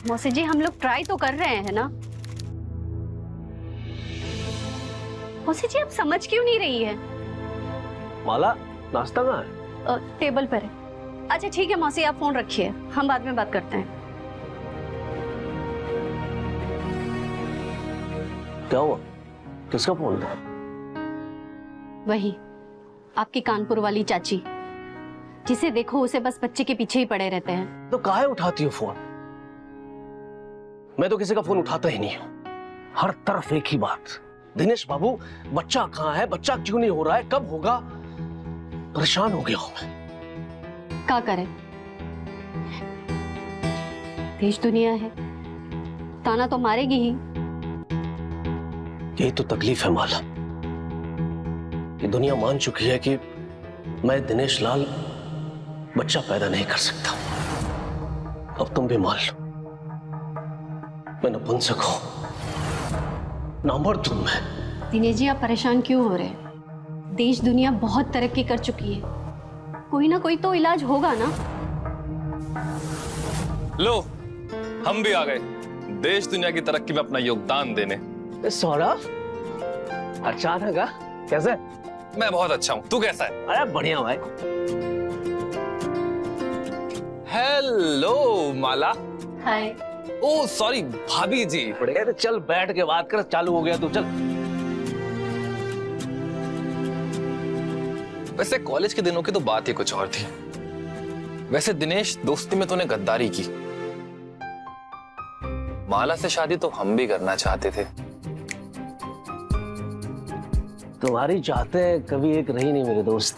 मौसी जी हम लोग ट्राई तो कर रहे हैं ना। मौसी जी आप समझ क्यों नहीं रही है? माला नाश्ता कहाँ है? टेबल पर है। अच्छा ठीक है मौसी आप फोन रखिए, हम बाद में बात करते हैं। क्या हुआ? किसका फोन था? वही आपकी कानपुर वाली चाची, जिसे देखो उसे बस बच्चे के पीछे ही पड़े रहते हैं। तो काहे उठाती हो फोन? मैं तो किसी का फोन उठाता ही नहीं हूं। हर तरफ एक ही बात, दिनेश बाबू बच्चा कहाँ है, बच्चा क्यों नहीं हो रहा है, कब होगा? परेशान हो गया हूं मैं। क्या करें, देश दुनिया है, ताना तो मारेगी ही। यही तो तकलीफ है माला, कि दुनिया मान चुकी है कि मैं दिनेश लाल बच्चा पैदा नहीं कर सकता। अब तुम भी मान लो, मैं नपुंसक हूं, नामर्द हूं मैं। दिनेश जी आप परेशान क्यों हो रहे हैं? देश दुनिया बहुत तरक्की कर चुकी है, कोई ना कोई तो इलाज होगा ना। लो हम भी आ गए देश दुनिया की तरक्की में अपना योगदान देने। सौरभ अचानक आ? कैसे? मैं बहुत अच्छा हूँ, तू कैसा है? अरे बढ़िया भाई। हेलो माला। हाय। ओ सॉरी भाभी जी। बढ़िया, तो चल बैठ के बात कर, चालू हो गया तू, चल। वैसे कॉलेज के दिनों की तो बात ही कुछ और थी। वैसे दिनेश दोस्ती में तूने गद्दारी की। माला से शादी तो हम भी करना चाहते थे। तुम्हारी चाहते कभी एक रही नहीं मेरे दोस्त।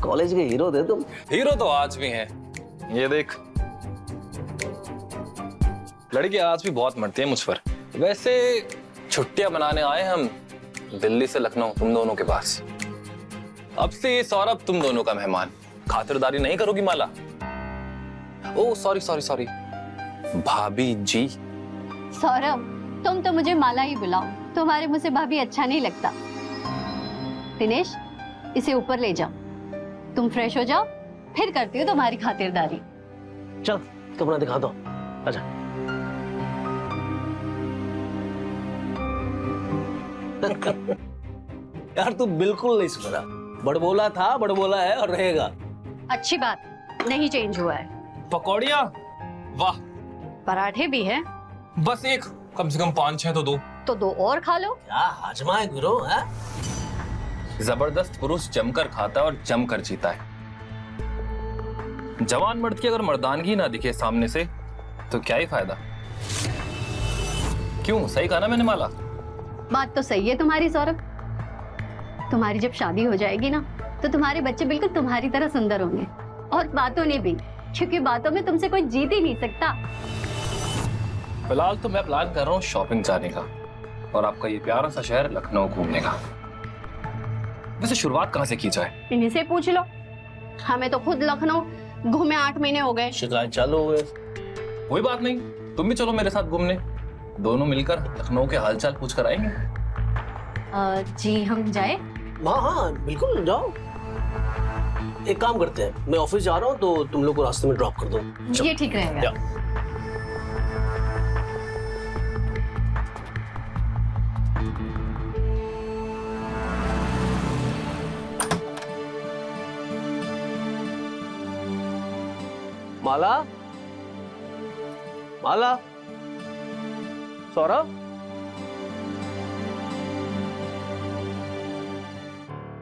कॉलेज के हीरो थे तुम। हीरो तो आज भी हैं, ये देख। लड़की आज भी बहुत मरती है मुझ पर। वैसे छुट्टियां मनाने आए हम दिल्ली से लखनऊ तुम दोनों के पास। अब से ये सौरभ तुम दोनों का मेहमान। खातिरदारी नहीं करोगी माला? ओ सॉरी सॉरी सॉरी भाभी जी। सौरभ तुम तो मुझे माला ही बुलाओ, तुम्हारे मुंह से भाभी अच्छा नहीं लगता। दिनेश इसे ऊपर ले जाओ, तुम फ्रेश हो जाओ, फिर करती हो तुम्हारी खातिरदारी। चल कमरा दिखा दो, अच्छा। यार तू बिल्कुल नहीं सुधरा, बड़बोला था, बड़बोला है और रहेगा। अच्छी बात, नहीं चेंज हुआ है। पकौड़ियाँ, वाह। पराठे भी है। बस एक, कम से कम 5-6 तो दो। तो दो और खा लो। क्या हाजमा है गुरु, है? जबरदस्त पुरुष जमकर खाता है और जमकर जीता है। जवान मर्द की अगर मर्दानगी ना दिखे सामने से तो क्या ही फायदा। क्यों, सही कहा ना मैंने माला? बात तो सही है तुम्हारी सौरभ। तुम्हारी जब शादी हो जाएगी ना तो तुम्हारे बच्चे बिल्कुल तुम्हारी तरह सुंदर होंगे, और बातों में भी, क्योंकि बातों में तुमसे कोई जीत ही नहीं सकता। फिलहाल तो मैं प्लान कर रहा हूँ शॉपिंग जाने का, और आपका ये प्यारा सा शहर लखनऊ घूमने का। वैसे शुरुआत कहाँ से की जाए? इन्हीं से पूछ लो, हमें तो खुद लखनऊ घूमे 8 महीने हो गए। शिकायत चालू हो गए। कोई बात नहीं, तुम भी चलो मेरे साथ घूमने, दोनों मिलकर लखनऊ के हालचाल पूछ कर आएंगे। जी हम जाए? हाँ हाँ बिल्कुल जाओ। एक काम करते हैं, मैं ऑफिस जा रहा हूँ तो तुम लोग को रास्ते में ड्रॉप कर दो। ये ठीक रहेगा। माला, माला, सौरभ,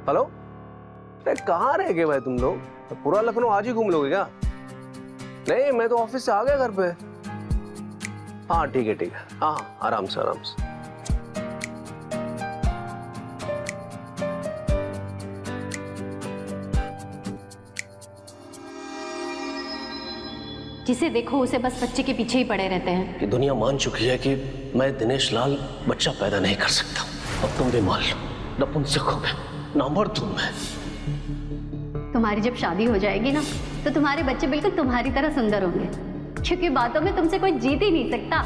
हेलो। अरे कहाँ रह गए भाई तुम लोग? पूरा लखनऊ आज ही घूम लोगे क्या? नहीं मैं तो ऑफिस से आ गया घर पे। हाँ ठीक है ठीक है, हाँ आराम से आराम से। जिसे देखो उसे बस बच्चे के पीछे ही पड़े रहते हैं। कि दुनिया मान चुकी है कि मैं दिनेश लाल बच्चा पैदा नहीं कर सकता। अब तुम भी मान लो, नपुंसक हो मैं, नामर्द हूं मैं। तुम्हारी जब शादी हो जाएगी ना तो तुम्हारे बच्चे बिल्कुल तुम्हारी तरह सुंदर होंगे, क्योंकि बातों में तुमसे कोई जीत ही नहीं सकता।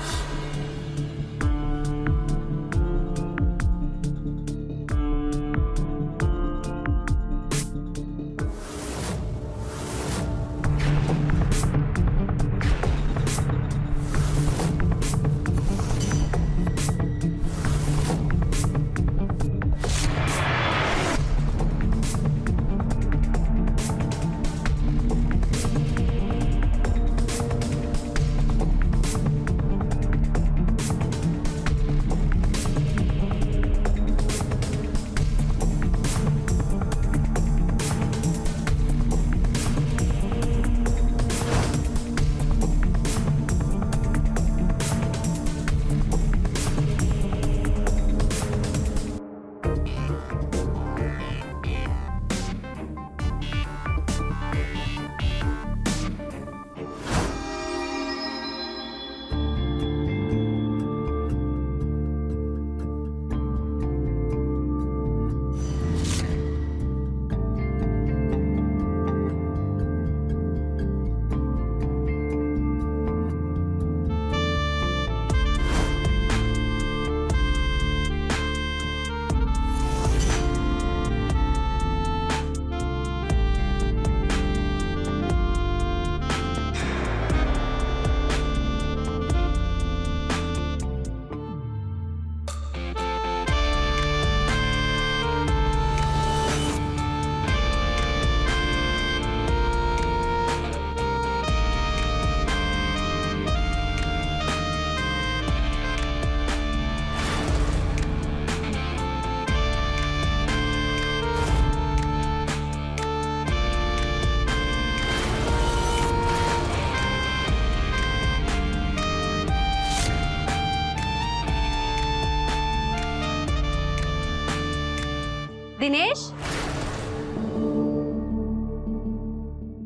दिनेश,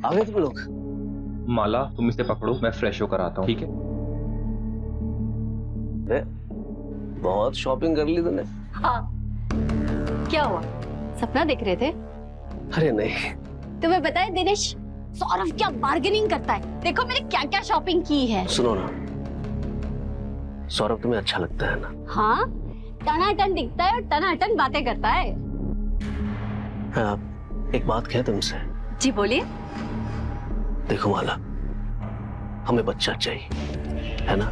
आ गए तुम लोग? माला तुम इसे पकड़ो, मैं फ्रेश होकर आता हूँ, ठीक है? अरे, बहुत शॉपिंग कर ली तूने। हाँ, क्या हुआ? सपना देख रहे थे? अरे नहीं। तुम्हें पता है दिनेश, सौरभ क्या बार्गेनिंग करता है। देखो मैंने क्या क्या शॉपिंग की है। सुनो ना, सौरभ तुम्हें अच्छा लगता है ना? हाँ, टनाटन दिखता है और टनाटन बातें करता है। हाँ, एक बात कहे तुमसे। जी बोलिए। देखो माला, हमें बच्चा चाहिए, है ना?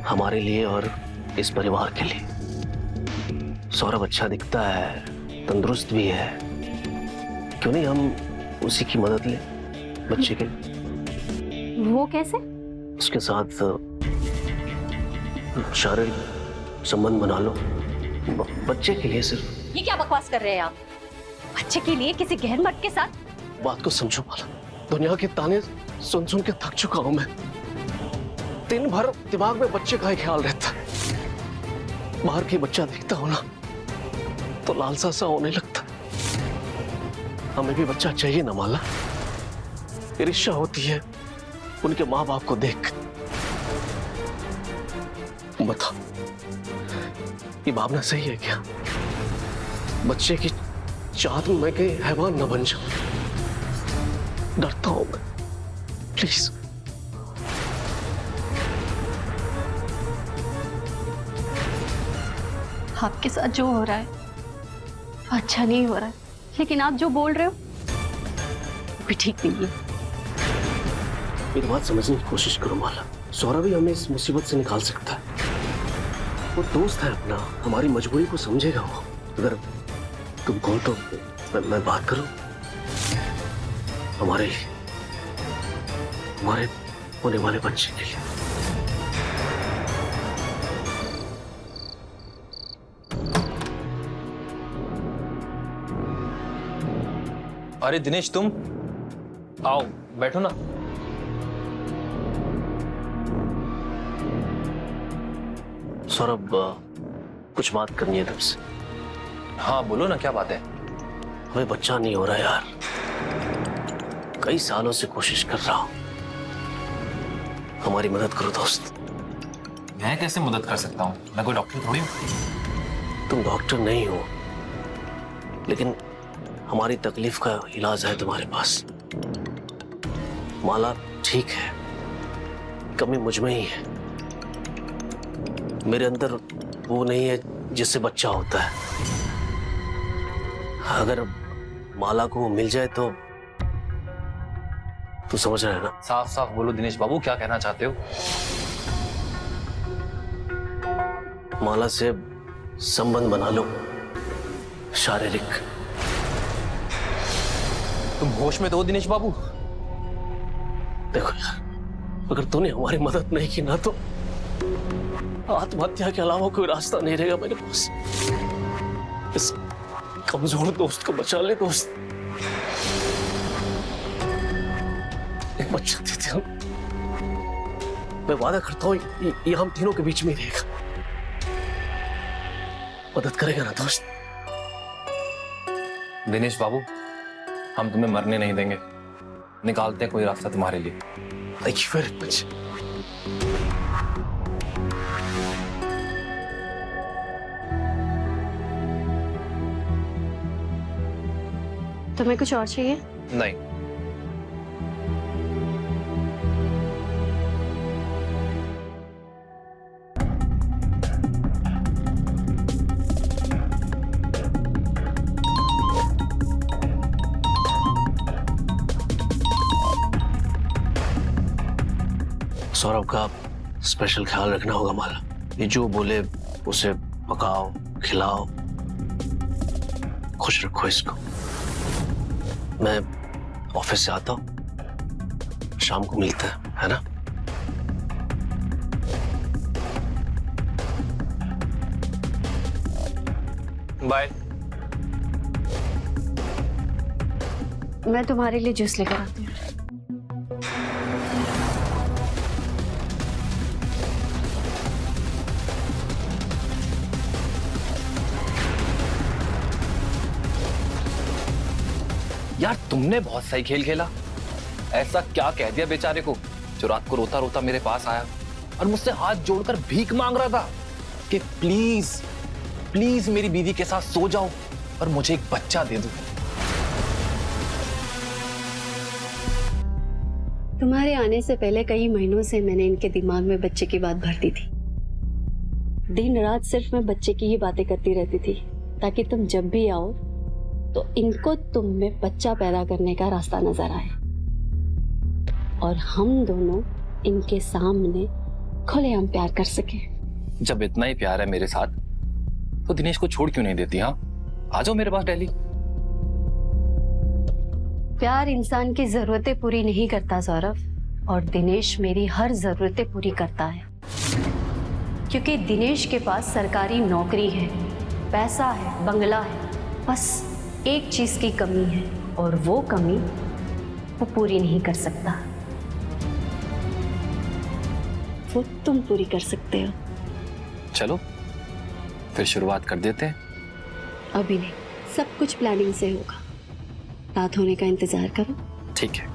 हमारे लिए और इस परिवार के लिए। सौरभ अच्छा दिखता है, तंदुरुस्त भी है, क्यों नहीं हम उसी की मदद ले बच्चे के लिए? वो कैसे? उसके साथ शारीरिक संबंध बना लो, बच्चे के लिए सिर्फ। ये क्या बकवास कर रहे हैं आप? बच्चे के लिए किसी गहर मर्द के साथ? बात को समझो माला, दुनिया के ताने सुन सुन के थक चुका हूं मैं। दिन भर दिमाग में बच्चे का ही ख्याल रहता है। बाहर के बच्चा दिखता हो ना तो लालसा सा होने लगता। हमें भी बच्चा चाहिए ना माला। ईर्ष्या होती है उनके माँ बाप को देख। बता, ये भावना सही है क्या? बच्चे की चाहत में मैं कहीं हैवान न बन जाऊं। डरता हूं मैं, प्लीज। आपके साथ जो हो रहा है वो अच्छा नहीं हो रहा है, लेकिन आप जो बोल रहे हो वो भी ठीक नहीं है। मेरी बात समझने की कोशिश करो माला। सौरभ ही हमें इस मुसीबत से निकाल सकता है। वो दोस्त है अपना, हमारी मजबूरी को समझेगा वो। अगर तुम कहो तो मैं बात करूं हमारे होने वाले बच्चे के लिए। अरे दिनेश, तुम आओ, बैठो ना। सौरभ, कुछ बात करनी है तुमसे। हाँ बोलो ना, क्या बात है? हमें बच्चा नहीं हो रहा यार। कई सालों से कोशिश कर रहा हूं। हमारी मदद करो दोस्त। मैं कैसे मदद कर सकता हूँ? मैं कोई डॉक्टर थोड़ी हूँ। तुम डॉक्टर नहीं हो, लेकिन हमारी तकलीफ का इलाज है तुम्हारे पास। माला ठीक है, कमी मुझ में ही है। मेरे अंदर वो नहीं है जिससे बच्चा होता है। अगर माला को वो मिल जाए तो समझ रहे हैं ना? साफ साफ बोलो दिनेश बाबू, क्या कहना चाहते हो? माला से संबंध बना लो, शारीरिक। तुम होश में तो हो दिनेश बाबू? देखो यार, अगर तूने हमारी मदद नहीं की ना तो आत्महत्या के अलावा कोई रास्ता नहीं रहेगा मेरे पास। इस कमजोर दोस्त को बचा ले दोस्त। एक बच्चा देते हम। मैं वादा करता हूँ ये हम तीनों के बीच में ही रहेगा। मदद करेगा ना दोस्त? दिनेश बाबू, हम तुम्हें मरने नहीं देंगे। निकालते हैं कोई रास्ता तुम्हारे लिए। Thank you very much. तुम्हें कुछ और चाहिए? नहीं। सौरभ का स्पेशल ख्याल रखना होगा माला। ये जो बोले उसे पकाओ, खिलाओ, खुश रखो इसको। मैं ऑफिस से आता हूँ, शाम को मिलते हैं, है ना? बाय। मैं तुम्हारे लिए जूस लेकर आती हूँ। यार तुमने बहुत सही खेल खेला। ऐसा क्या कह दिया बेचारे को जो रात को रोता रोता मेरे पास आया और मुझसे हाथ जोड़कर भीख मांग रहा था कि प्लीज प्लीज मेरी बीवी के साथ सो जाओ और मुझे एक बच्चा दे दो। तुम्हारे आने से पहले कई महीनों से मैंने इनके दिमाग में बच्चे की बात भर दी थी। दिन रात सिर्फ मैं बच्चे की ही बातें करती रहती थी ताकि तुम जब भी आओ तो इनको तुम में बच्चा पैदा करने का रास्ता नजर आए और हम दोनों इनके सामने खुलेआम प्यार कर सके। जब इतना ही प्यार है मेरे साथ तो दिनेश को छोड़ क्यों नहीं देती? हाँ, आ जाओ मेरे पास दिल्ली। प्यार इंसान की जरूरतें पूरी नहीं करता सौरभ, और दिनेश मेरी हर जरूरतें पूरी करता है क्योंकि दिनेश के पास सरकारी नौकरी है, पैसा है, बंगला है। बस एक चीज की कमी है और वो कमी वो पूरी नहीं कर सकता। वो तुम पूरी कर सकते हो। चलो फिर शुरुआत कर देते हैं। अभी नहीं, सब कुछ प्लानिंग से होगा। रात होने का इंतजार करो। ठीक है।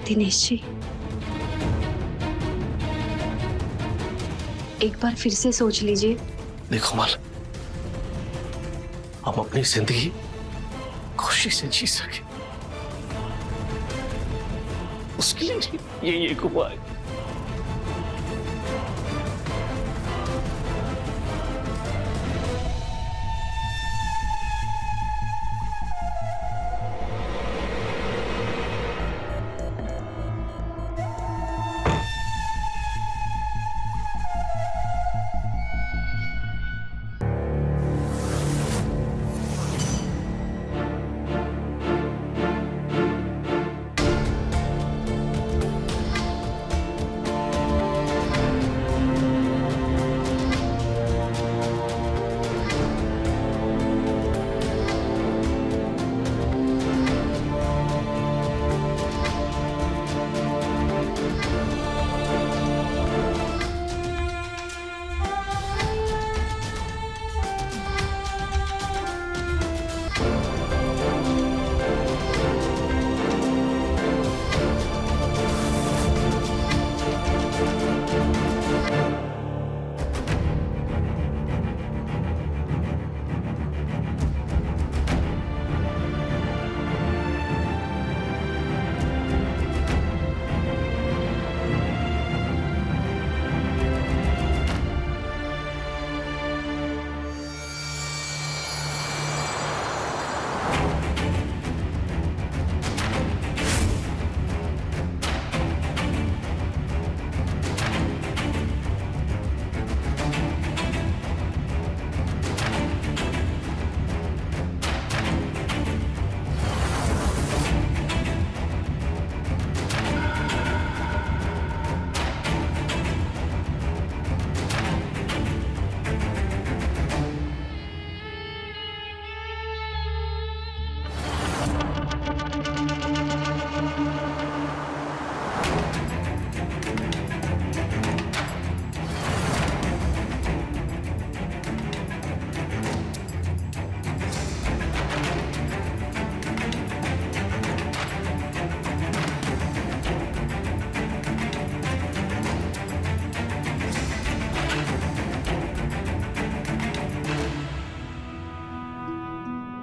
दिनेश जी, एक बार फिर से सोच लीजिए। देखो माल, हम अपनी जिंदगी खुशी से जी सके उसके लिए ये उपाय।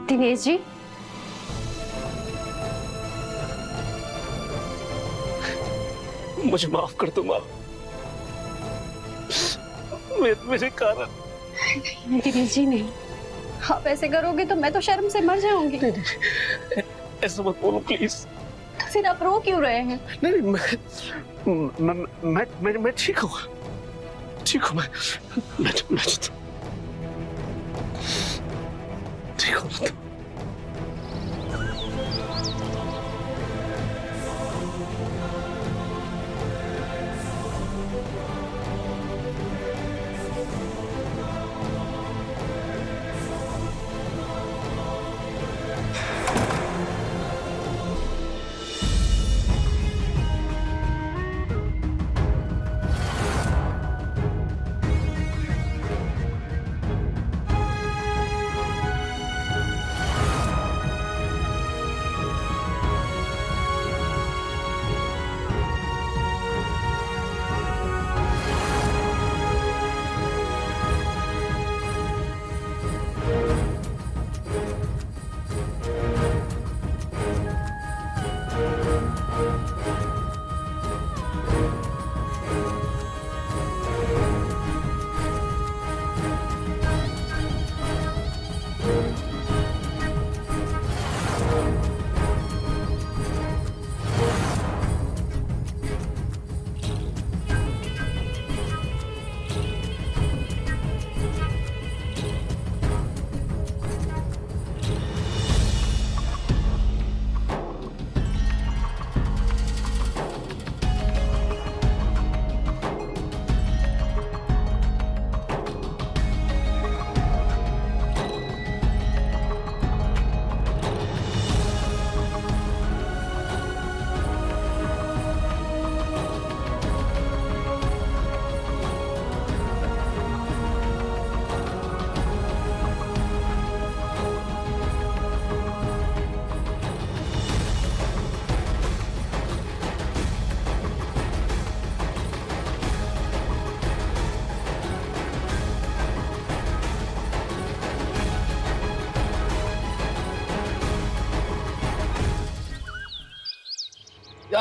दिनेश जी, मुझे माफ कर दो माँ, मेरे कारण। दिनेश जी नहीं, आप ऐसे करोगे तो मैं तो शर्म से मर जाऊंगी। ऐसा मत बोलो प्लीज। तो फिर आप रो क्यों रहे हैं? नहीं, मैं ठीक हूँ, ठीक हूँ। मैं ठीक हूँ।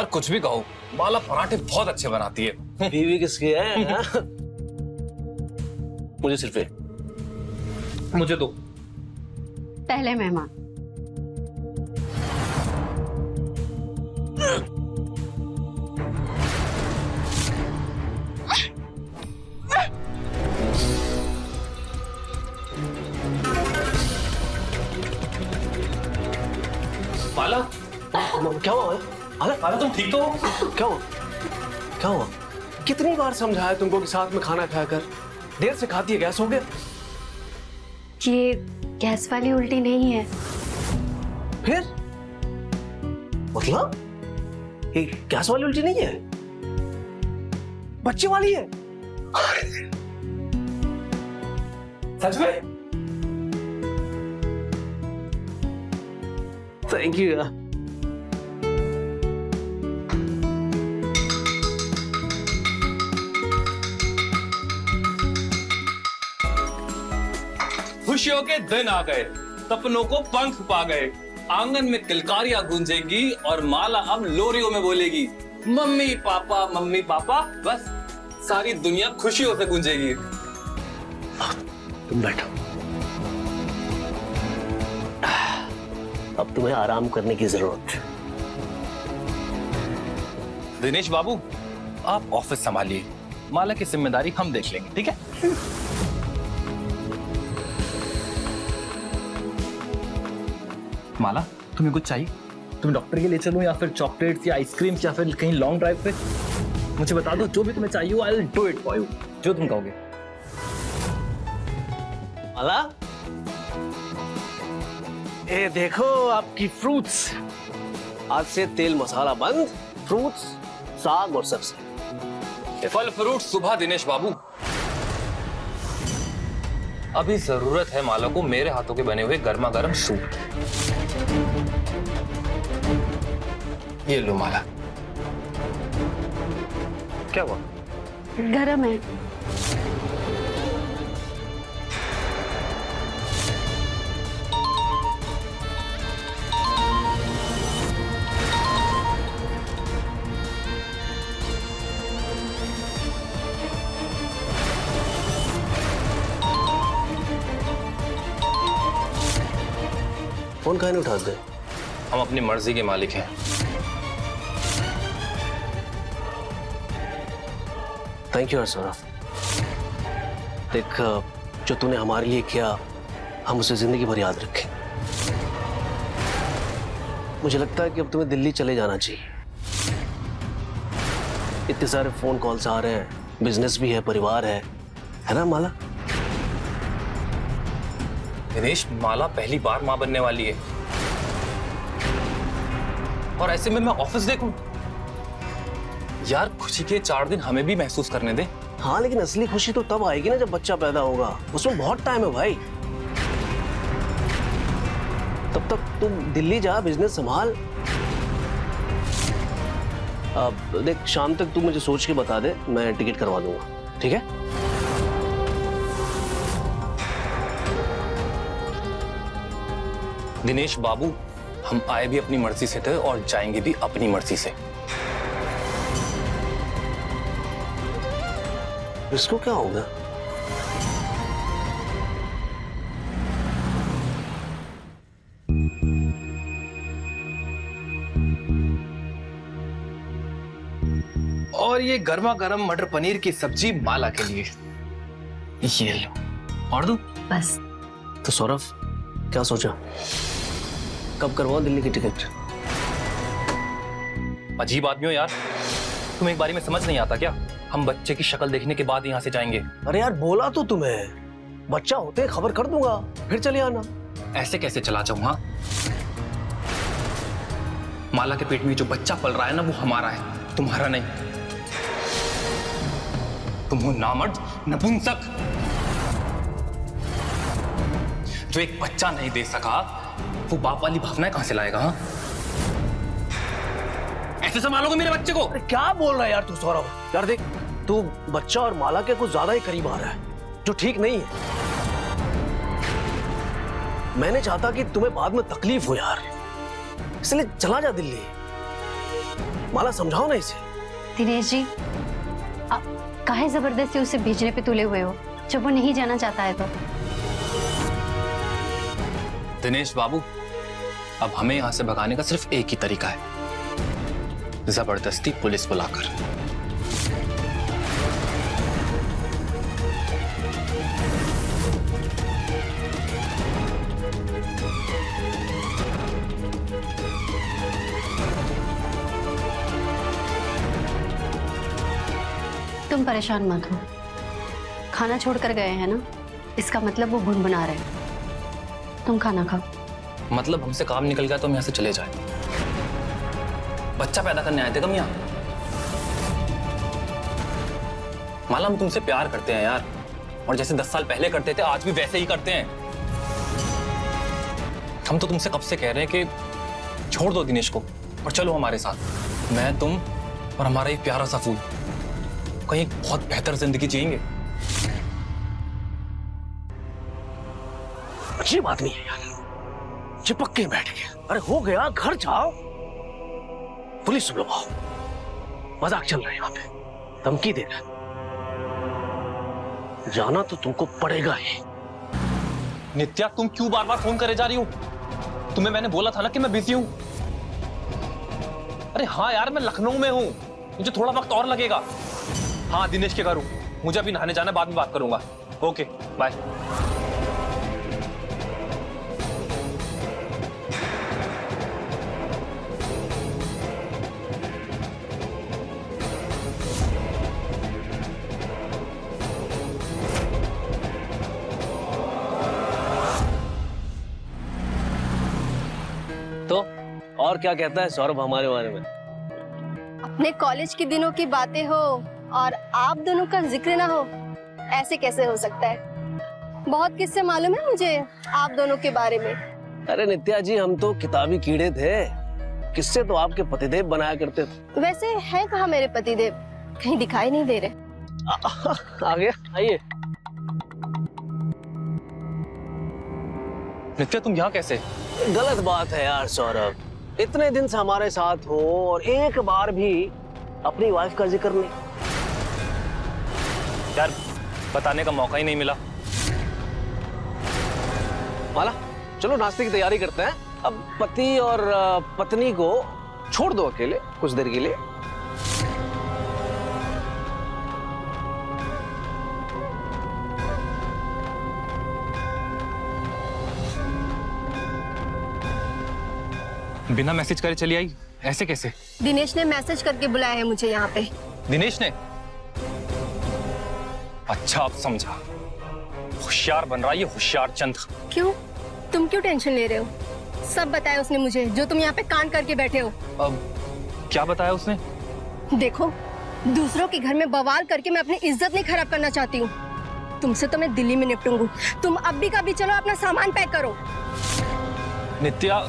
यार कुछ भी कहो, माला पराठे बहुत अच्छे बनाती है। बीवी किसकी है? हाँ? मुझे सिर्फ एक। मुझे दो। पहले मेहमान। माला, क्या हुआ? अरे माला तुम ठीक तो हो? क्या हुआ? क्या हुआ? कितनी बार समझाया तुमको कि साथ में खाना खाया कर, देर से खाती है, गैस हो गया। ये गैस वाली उल्टी नहीं है। फिर मतलब ये गैस वाली उल्टी नहीं है, बच्चे वाली है। सच में? थैंक यू यार। खुशियों के दिन आ गए, सपनों को पंख पा गए, आंगन में किलकारियां गूंजेंगी और माला अब लोरियों में बोलेगी मम्मी पापा, बस सारी दुनिया खुशियों से गूंजेगी। तुम बैठो, अब तुम्हें आराम करने की जरूरत है। दिनेश बाबू, आप ऑफिस संभालिए, माला की जिम्मेदारी हम देख लेंगे, ठीक है? माला, तुम्हें कुछ चाहिए? तुम्हें डॉक्टर के लिए चलूं या फिर चॉकलेट्स या आइसक्रीम या फिर कहीं लॉन्ग ड्राइव पे? मुझे बता दो, जो भी तुम्हें चाहिए, I will do it for you, जो तुम कहोगे। माला, ये देखो आपकी फ्रूट्स। आज से तेल मसाला बंद, फ्रूट्स, साग और सब्जी। फल फ्रूट सुबह दिनेश बाबू। अभी जरूरत है माला को मेरे हाथों के बने हुए गर्मा गर्म सूप। ये लो माला। क्या हुआ? गरम है। फोन काहे नहीं उठाते? हम अपनी मर्जी के मालिक हैं। Thank you Saurabh. देख, जो तूने हमारे लिए किया हम उसे जिंदगी भर याद रखें। मुझे लगता है कि अब तुम्हें दिल्ली चले जाना चाहिए। इतने सारे फोन कॉल्स आ रहे हैं, बिजनेस भी है, परिवार है ना माला? दिनेश, माला पहली बार मां बनने वाली है और ऐसे में मैं ऑफिस देखूं? यार खुशी के 4 दिन हमें भी महसूस करने दे। हाँ, लेकिन असली खुशी तो तब आएगी ना जब बच्चा पैदा होगा, उसमें बहुत टाइम है भाई। तब तक तुम दिल्ली जा, बिजनेस संभाल। अब देख, शाम तक तू मुझे सोच के बता दे, मैं टिकट करवा दूंगा, ठीक है? दिनेश बाबू, हम आए भी अपनी मर्जी से थे और जाएंगे भी अपनी मर्जी से। इसको क्या होगा? और ये गर्मा गर्म मटर पनीर की सब्जी माला के लिए। ये लो, और दूं? बस। तो सौरभ, क्या सोचा? कब करवाओ दिल्ली की टिकट? अजीब आदमी हो यार, तुम एक बारी में समझ नहीं आता क्या? हम बच्चे की शक्ल देखने के बाद यहाँ से जाएंगे। अरे यार, बोला तो तुम्हें, बच्चा होते खबर कर दूंगा, फिर चले आना। ऐसे कैसे चला जाऊं? हाँ, माला के पेट में जो बच्चा पल रहा है ना, वो हमारा है, तुम्हारा नहीं। तुम हो नामर्द, नपुंसक, जो एक बच्चा नहीं दे सका, वो बाप वाली भावनाएं कहां से लाएगा? हाँ, ऐसे संभालोगे मेरे बच्चे को? अरे क्या बोल रहा है यार तू सौरभ? यार देख, तू बच्चा और माला के कुछ ज्यादा ही करीब आ रहा है, जो ठीक नहीं है। मैं नहीं चाहता कि तुम्हें बाद में तकलीफ हो यार, इसलिए चला जा दिल्ली। माला समझाओ ना इसे। दिनेश जी, आप काहे जबरदस्ती उसे भेजने पे तुले हुए हो जब वो नहीं जाना चाहता है तो? दिनेश बाबू, अब हमें यहां से भगाने का सिर्फ एक ही तरीका है, जबरदस्ती पुलिस बुलाकर। तुम परेशान मत हो, खाना छोड़कर गए हैं ना, इसका मतलब वो भुनभुना रहे हैं। तुम खाना खाओ। मतलब हमसे काम निकल गया तो हम यहाँ से चले जाए? बच्चा पैदा करने आए थे हम यहाँ? माला, हम तुमसे प्यार करते हैं यार, और जैसे 10 साल पहले करते थे आज भी वैसे ही करते हैं। हम तो तुमसे कब से कह रहे हैं कि छोड़ दो दिनेश को और चलो हमारे साथ। मैं, तुम और हमारा एक प्यारा सा फूल कहीं बहुत बेहतर जिंदगी जिएंगे। अच्छी बात नहीं है यार, चिपक के बैठ गया। अरे हो गया, घर जाओ, पुलिस बुलाओ। मजाक चल रहा है यहाँ पे, धमकी दे रहा है। जाना तो तुमको पड़ेगा ही। नित्या, तुम क्यों बार बार फोन करे जा रही हो? तुम्हें मैंने बोला था ना कि मैं बिजी हूं। अरे हाँ यार, मैं लखनऊ में हूं, मुझे थोड़ा वक्त और लगेगा। हाँ, दिनेश के घर हूं, मुझे अभी नहाने जाना, बाद में बात करूंगा। Okay bye. तो और क्या कहता है सौरभ हमारे बारे में? अपने कॉलेज के दिनों की बातें हो और आप दोनों का जिक्र ना हो, ऐसे कैसे हो सकता है? बहुत किस्से मालूम है मुझे आप दोनों के बारे में। अरे नित्या जी, हम तो किताबी कीड़े थे, किससे तो आपके पतिदेव बनाया करते थे। वैसे है कहाँ मेरे पतिदेव? कहीं दिखाई नहीं दे रहे। आ गया, आइए। नित्या, तुम यहाँ कैसे? गलत बात है यार सौरभ, इतने दिन से हमारे साथ हो और एक बार भी अपनी वाइफ का जिक्र नहीं। यार, बताने का मौका ही नहीं मिला। माला, चलो नाश्ते की तैयारी करते हैं। अब पति और पत्नी को छोड़ दो अकेले कुछ देर के लिए। बिना मैसेज करे चली आई, ऐसे कैसे? दिनेश ने मैसेज करके बुलाया है मुझे यहाँ पे। दिनेश ने? अच्छा, अब समझा। होशियार बन रहा है ये होशियार चंद। क्यों? तुम क्यों टेंशन ले रहे हो? सब बताया उसने मुझे, जो तुम यहाँ पे कान करके बैठे हो। अब क्या बताया उसने? देखो, दूसरों के घर में बवाल करके मैं अपनी इज्जत नहीं खराब करना चाहती हूँ। तुमसे तो मैं दिल्ली में निपटूंगी। तुम अब भी कभी चलो, अपना सामान पैक करो। नित्या,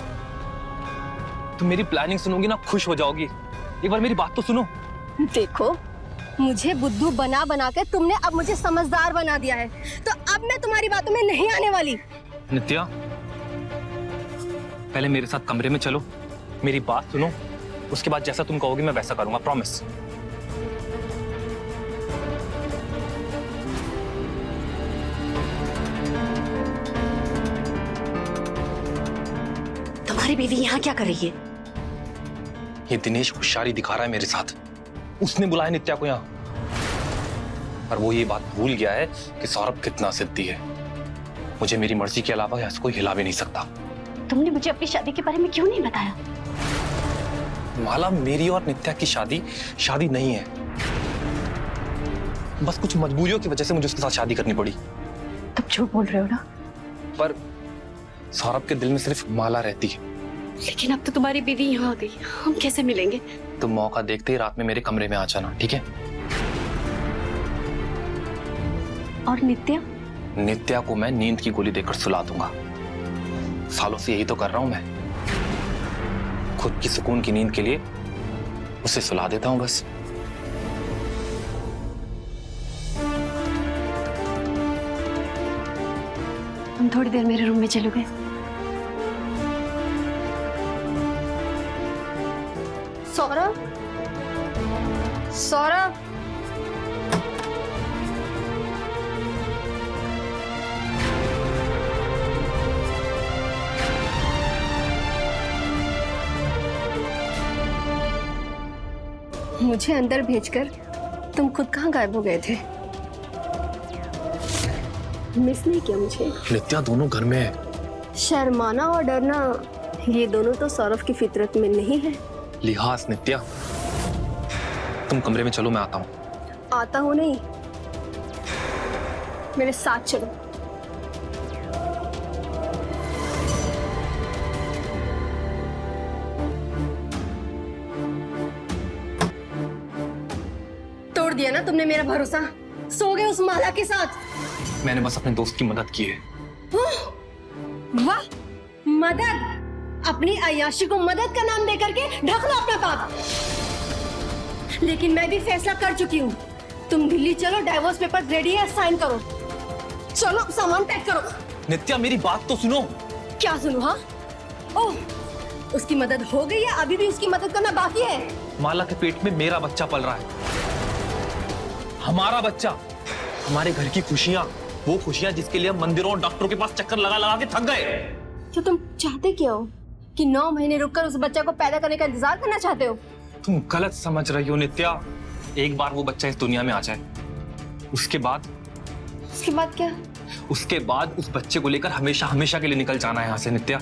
तुम मेरी प्लानिंग सुनोगी ना, खुश हो जाओगी। एक बार मेरी बात तो सुनो। देखो, मुझे बुद्धू बना बना के तुमने अब मुझे समझदार बना दिया है, तो अब मैं तुम्हारी बातों में नहीं आने वाली। नित्या, पहले मेरे साथ कमरे में चलो, मेरी बात सुनो, उसके बाद जैसा तुम कहोगी मैं वैसा करूंगा, प्रॉमिस। तुम्हारी बीवी यहाँ क्या कर रही है? ये दिनेश होशियारी दिखा रहा है मेरे साथ। उसने बुलाया नित्या को यहाँ, पर वो ये बात भूल गया है कि सौरभ कितना जिद्दी है। मुझे मेरी मर्जी के अलावा यहाँ से कोई हिला भी नहीं सकता। तुमने मुझे अपनी शादी के बारे में क्यों नहीं बताया? माला, मेरी और नित्या की शादी नहीं है। बस कुछ मजबूरियों की वजह से मुझे उसके साथ शादी करनी पड़ी। तुम झूठ बोल रहे हो ना? पर सौरभ के दिल में सिर्फ माला रहती है। लेकिन अब तो तुम्हारी बीवी यहाँ आ गई, हम कैसे मिलेंगे? तुम मौका देखते ही रात में मेरे कमरे में आ जाना, ठीक है? और नित्या? नित्या को मैं नींद की गोली देकर सुला दूंगा। सालों से यही तो कर रहा हूं मैं। खुद की सुकून की नींद के लिए उसे सुला देता हूं बस। तुम थोड़ी देर मेरे रूम में चलोगे? सौरभ, सौरभ, मुझे अंदर भेजकर तुम खुद कहाँ गायब हो गए थे? मिस नहीं किया मुझे? नित्या दोनों घर में है। शर्माना और डरना ये दोनों तो सौरभ की फितरत में नहीं है। लिहाज नित्या, तुम कमरे में चलो, मैं आता हूँ। आता हूँ नहीं, मेरे साथ चलो। तोड़ दिया ना तुमने मेरा भरोसा, सो गए उस माला के साथ। मैंने बस अपने दोस्त की मदद की है। वाह, मदद! अपनी अय्याशी को मदद का नाम देकर के ढक लो अपना पाप। लेकिन मैं भी फैसला कर चुकी हूँ। तुम दिल्ली चलो, डाइवोर्स पेपर रेडी है, साइन करो। चलो सामान पैक करो। नित्या मेरी बात तो सुनो। क्या सुनो? हाँ, ओह, उसकी मदद हो गई है, अभी भी उसकी मदद करना बाकी है। माला के पेट में मेरा बच्चा पल रहा है, हमारा बच्चा, हमारे घर की खुशियां, वो खुशियां जिसके लिए हम मंदिरों और डॉक्टरों के पास चक्कर लगा लगा के थक गए। तो तुम चाहते क्या हो? कि 9 महीने रुककर उस बच्चा को पैदा करने का इंतजार करना चाहते हो? तुम गलत समझ रही हो नित्या। एक बार वो बच्चा इस दुनिया में आ जाए, उसके बाद क्या? उसके बाद उस बच्चे को लेकर हमेशा हमेशा के लिए निकल जाना है यहाँ से नित्या।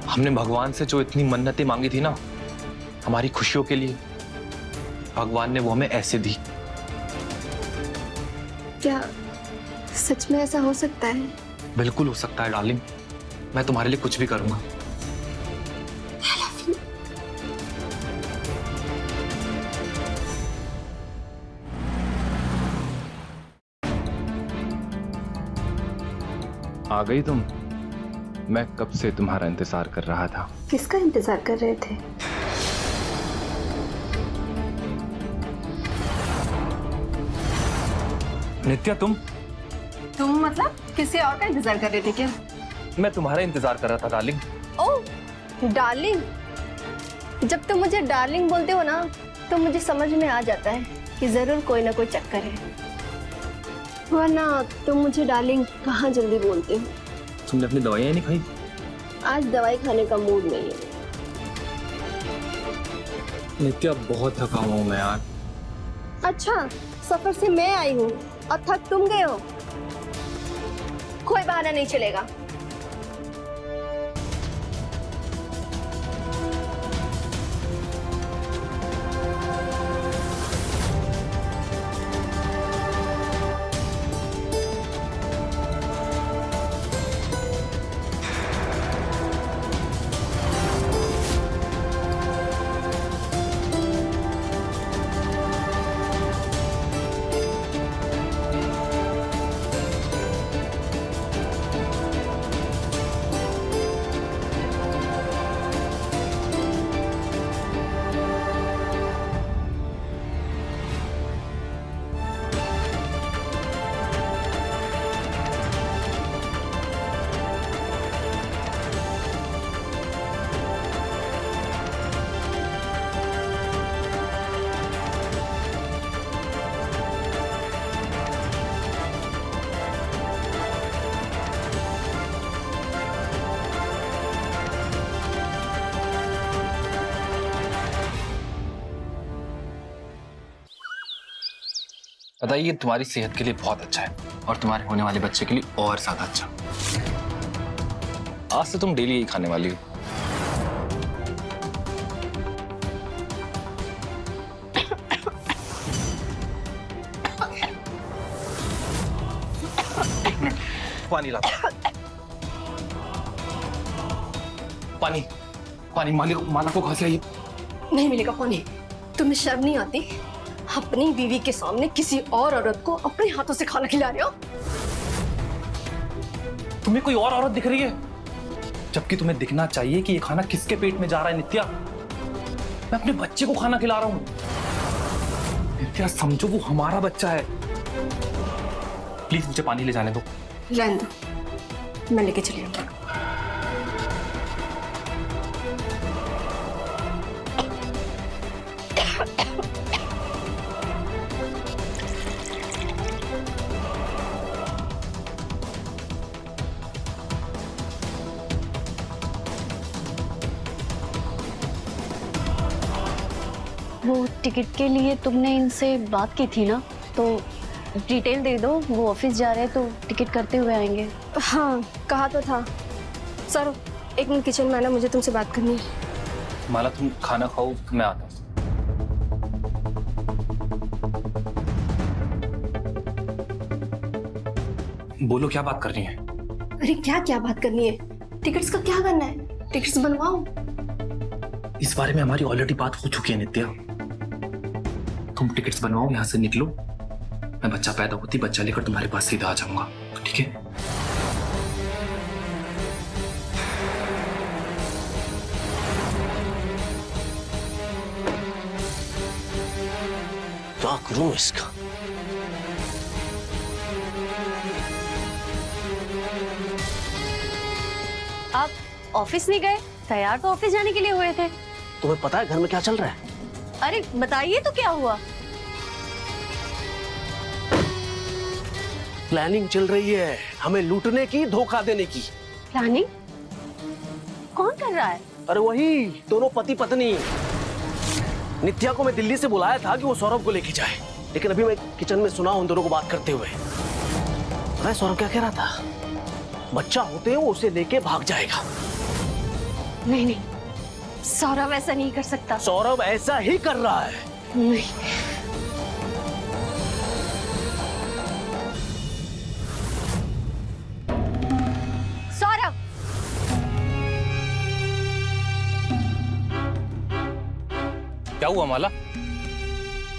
हमने भगवान से जो इतनी मन्नतें मांगी थी ना हमारी खुशियों के लिए, भगवान ने वो हमें ऐसे दी। क्या सच में ऐसा हो सकता है? बिल्कुल हो सकता है डार्लिंग, मैं तुम्हारे लिए कुछ भी करूंगा। आ गई तुम? मैं कब से तुम्हारा इंतजार कर रहा था। किसका इंतजार कर रहे थे? नित्या तुम मतलब किसी और का इंतजार कर रहे थे क्या? मैं तुम्हारा इंतजार कर रहा था डार्लिंग। ओह डार्लिंग, जब तुम मुझे डार्लिंग बोलते हो ना तो मुझे समझ में आ जाता है कि जरूर कोई ना कोई चक्कर है, वरना तुम मुझे डार्लिंग कहाँ जल्दी बोलते हो। तुमने अपनी दवाइयाँ नहीं खाई? आज दवाई खाने का मूड नहीं है। नित्या बहुत थका हुआ हूँ मैं यार। अच्छा, सफर से मैं आई हूँ और थक तुम गए हो? कोई बहाना नहीं चलेगा। बताइए, ये तुम्हारी सेहत के लिए बहुत अच्छा है और तुम्हारे होने वाले बच्चे के लिए और ज्यादा अच्छा। आज से तुम डेली यही खाने वाली हो। पानी ला। पानी पानी, माला को खांसी आई। नहीं मिलेगा पानी। तुम्हें शर्म नहीं आती? अपनी बीवी के सामने किसी और औरत को अपने हाथों से खाना खिला रहे हो? तुम्हें कोई और औरत दिख रही है, जबकि तुम्हें दिखना चाहिए कि ये खाना किसके पेट में जा रहा है। नित्या, मैं अपने बच्चे को खाना खिला रहा हूं। नित्या समझो, वो हमारा बच्चा है। प्लीज मुझे पानी ले जाने दो। रहने दो, मैं लेके चली आऊंगा। वो टिकट के लिए तुमने इनसे बात की थी ना, तो डिटेल दे दो। वो ऑफिस जा रहे हैं तो टिकट करते हुए आएंगे। हाँ कहा तो था। सर एक मिनट किचन में आना, मुझे तुमसे बात करनी है। माला तुम खाना खाओ, मैं आता हूँ। बोलो क्या बात करनी है? अरे क्या क्या बात करनी है? टिकट्स का क्या करना है? टिकट्स बनवाओ। इस बारे में हमारी ऑलरेडी बात हो चुकी है नित्या। तुम टिकट्स बनवाओ, यहाँ से निकलो। मैं बच्चा पैदा होती बच्चा लेकर तुम्हारे पास सीधा आ जाऊंगा, ठीक है? क्या करूं इसका? आप ऑफिस नहीं गए? तैयार तो ऑफिस जाने के लिए हुए थे। तुम्हें पता है घर में क्या चल रहा है? अरे बताइए तो क्या हुआ? प्लानिंग चल रही है हमें लूटने की, धोखा देने की। प्लानिंग? कौन कर रहा है? अरे वही दोनों पति पत्नी। नित्या को मैं दिल्ली से बुलाया था कि वो सौरभ को लेके जाए, लेकिन अभी मैं किचन में सुना उन दोनों को बात करते हुए। मैं सौरभ क्या कह रहा था, बच्चा होते हैं वो उसे लेके भाग जाएगा। नहीं नहीं, सौरभ ऐसा नहीं कर सकता। सौरभ ऐसा ही कर रहा है। नहीं। सौरभ, क्या हुआ माला?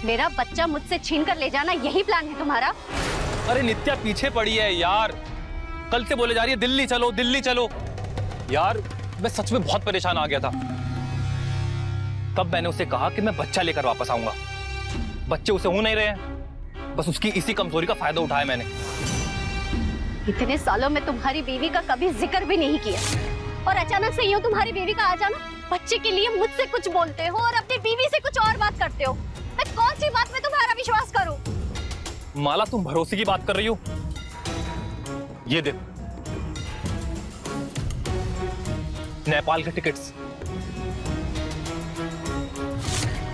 मेरा बच्चा मुझसे छीन कर ले जाना, यही प्लान है तुम्हारा? अरे नित्या पीछे पड़ी है यार, कल से बोले जा रही है दिल्ली चलो दिल्ली चलो। यार मैं सच में बहुत परेशान आ गया था। तब मैंने उसे कहा कि मैं बच्चा लेकर वापस आऊंगा। बच्चे उसे हो नहीं रहे हैं, बस उसकी इसी कमजोरी का फायदा उठाया मैंने। इतने सालों में तुम्हारी बीवी का कभी जिक्र भी नहीं किया, और अचानक से यूं तुम्हारी बीवी का आ जाना। बच्चे के लिए मुझसे कुछ बोलते हो और अपनी बीवी से कुछ और बात करते हो। मैं कौन सी बात में तुम्हारा विश्वास करूं? माला तुम भरोसे की बात कर रही हो? ये देख, नेपाल के टिकट्स।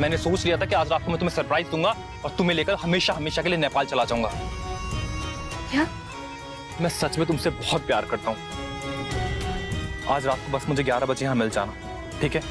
मैंने सोच लिया था कि आज रात को मैं तुम्हें सरप्राइज दूंगा और तुम्हें लेकर हमेशा हमेशा के लिए नेपाल चला जाऊंगा। क्या? मैं सच में तुमसे बहुत प्यार करता हूं। आज रात को बस मुझे 11 बजे यहां मिल जाना, ठीक है?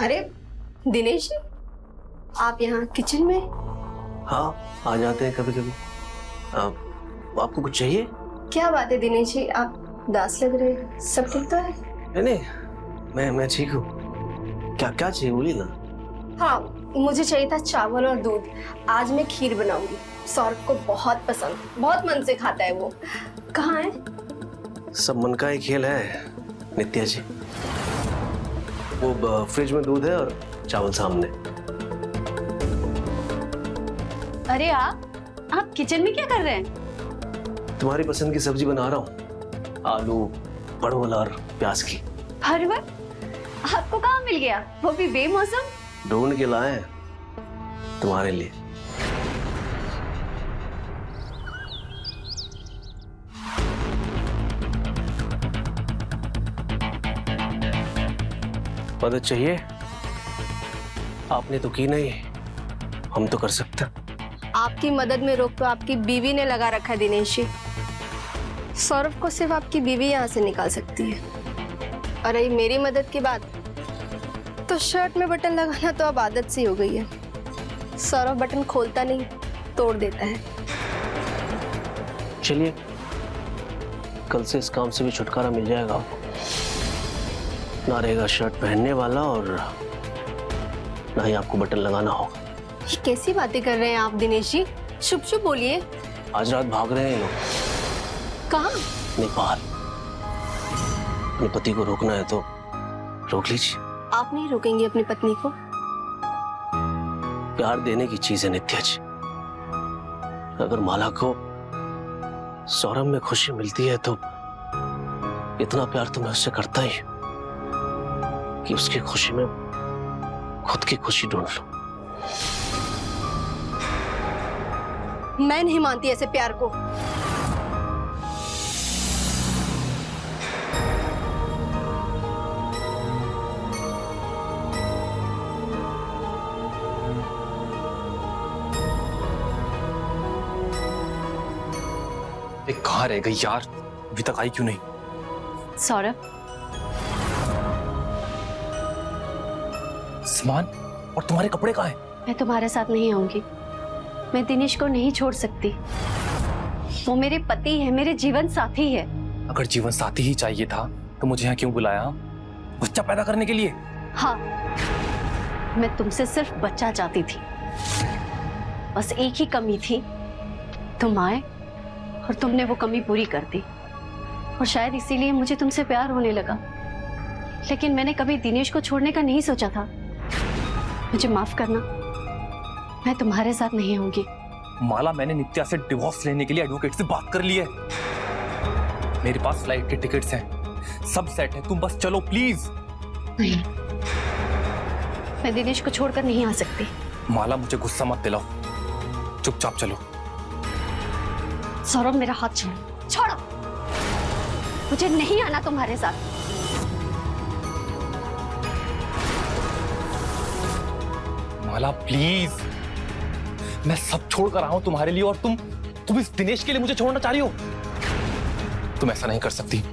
अरे दिनेश जी, आप यहाँ किचन में? हाँ आ जाते हैं कभी कभी। आपको कुछ चाहिए? क्या बात है दिनेश जी, आप उदास लग रहे हैं। सब ठीक तो है? नहीं नहीं, मैं ठीक हूँ। क्या क्या चाहिए बोलिए ना। हाँ मुझे चाहिए था चावल और दूध। आज मैं खीर बनाऊंगी, सौरभ को बहुत पसंद, बहुत मन से खाता है वो। कहाँ है? सब मन का ही खेल है नित्या जी। वो फ्रिज में दूध है और चावल सामने। अरे आप किचन में क्या कर रहे हैं? तुम्हारी पसंद की सब्जी बना रहा हूँ, आलू परवल और प्याज की। परवल? आपको कहाँ मिल गया, वो भी बेमौसम? ढूंढ के लाए हैं तुम्हारे लिए। मदद चाहिए? आपने तो की नहीं, हम तो कर सकते। आपकी मदद में रोक तो आपकी बीवी ने लगा रखा है दिनेश जी। सौरभ को सिर्फ आपकी बीवी यहाँ से निकाल सकती है। और रही मेरी मदद की बात, तो शर्ट में बटन लगाना तो अब आदत सी हो गई है। सौरभ बटन खोलता नहीं, तोड़ देता है। चलिए, कल से इस काम से भी छुटकारा मिल जाएगा आपको। ना रहेगा शर्ट पहनने वाला और ना ही आपको बटन लगाना होगा। ये कैसी बातें कर रहे हैं आप दिनेश जी? शुभ शुभ बोलिए। आज रात भाग रहे हैं ये लोग कहाँ? नेपाल। अपने पति को रोकना है तो रोक लीजिए। आप नहीं रोकेंगे अपनी पत्नी को? प्यार देने की चीज है नित्या जी। अगर माला को सौरभ में खुशी मिलती है तो इतना प्यार तो मैं उससे करता ही कि उसकी खुशी में खुद की खुशी ढूंढ लूं। मैं नहीं मानती ऐसे प्यार को। एक कहाँ रह गई यार, अभी तक आई क्यों नहीं? सौरभ, सामान और तुम्हारे कपड़े कहाँ हैं? मैं तुम्हारे साथ नहीं आऊंगी। मैं दिनेश को नहीं छोड़ सकती। वो मेरे पति है, मेरे जीवन साथी है। अगर जीवन साथी ही चाहिए था तो मुझे यहाँ क्यों बुलाया? बच्चा पैदा करने के लिए? हाँ, मैं तुमसे सिर्फ बच्चा चाहती थी। बस एक ही कमी थी, तुम आए और तुमने वो कमी पूरी कर दी। और शायद इसीलिए मुझे तुमसे प्यार होने लगा। लेकिन मैंने कभी दिनेश को छोड़ने का नहीं सोचा था। मुझे माफ करना, मैं तुम्हारे साथ नहीं होंगी। माला, मैंने नित्या से डिवोर्स लेने के लिए एडवोकेट से बात कर ली है। मेरे पास फ्लाइट के टिकट्स हैं, सब सेट है। तुम बस चलो प्लीज। नहीं, मैं दिनेश को छोड़कर नहीं आ सकती। माला, मुझे गुस्सा मत दिलाओ, चुपचाप चलो। सौरभ, मेरा हाथ छोड़ो। छोड़ो, मुझे नहीं आना तुम्हारे साथ। माला प्लीज, मैं सब छोड़ कर आया हूं तुम्हारे लिए और तुम इस दिनेश के लिए मुझे छोड़ना चाह रही हो? तुम ऐसा नहीं कर सकती।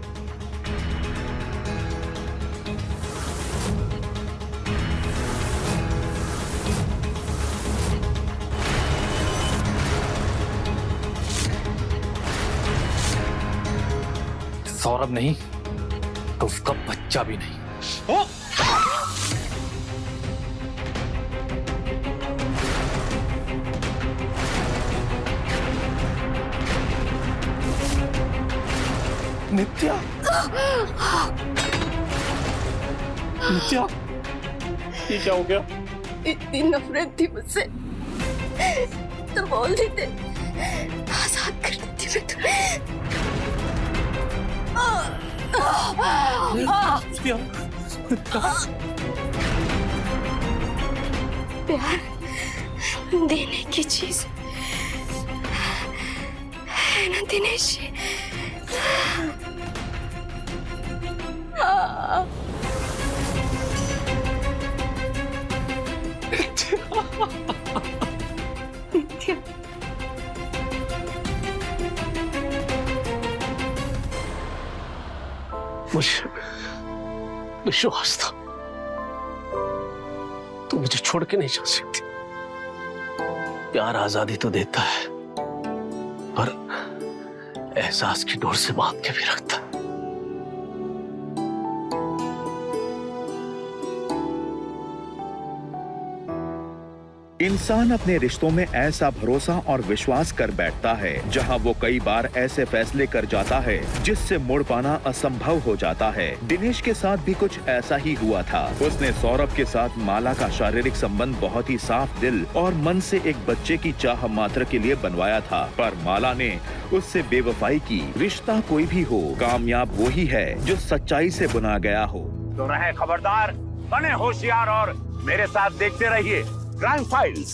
सौरभ नहीं तो उसका बच्चा भी नहीं। ओ! नित्या, नित्या, ये क्या हो गया? इतनी नफरत थी मुझसे तो बोल देते, आजाद कर देती मैं तुम्हें। प्यार देने की चीज है ना दिनेश जी? मुझे विश्वास था तू मुझे छोड़ के नहीं जा सकती। प्यार आजादी तो देता है पर एहसास की डोर से बांध के भी रखता है। इंसान अपने रिश्तों में ऐसा भरोसा और विश्वास कर बैठता है जहां वो कई बार ऐसे फैसले कर जाता है जिससे मुड़ पाना असंभव हो जाता है। दिनेश के साथ भी कुछ ऐसा ही हुआ था। उसने सौरभ के साथ माला का शारीरिक संबंध बहुत ही साफ दिल और मन से एक बच्चे की चाह मात्र के लिए बनवाया था, पर माला ने उससे बेवफाई की। रिश्ता कोई भी हो, कामयाब वो ही है जो सच्चाई से बुना गया हो। तो रहे खबरदार, बने होशियार और मेरे साथ देखते रहिए क्राइम फाइल्स।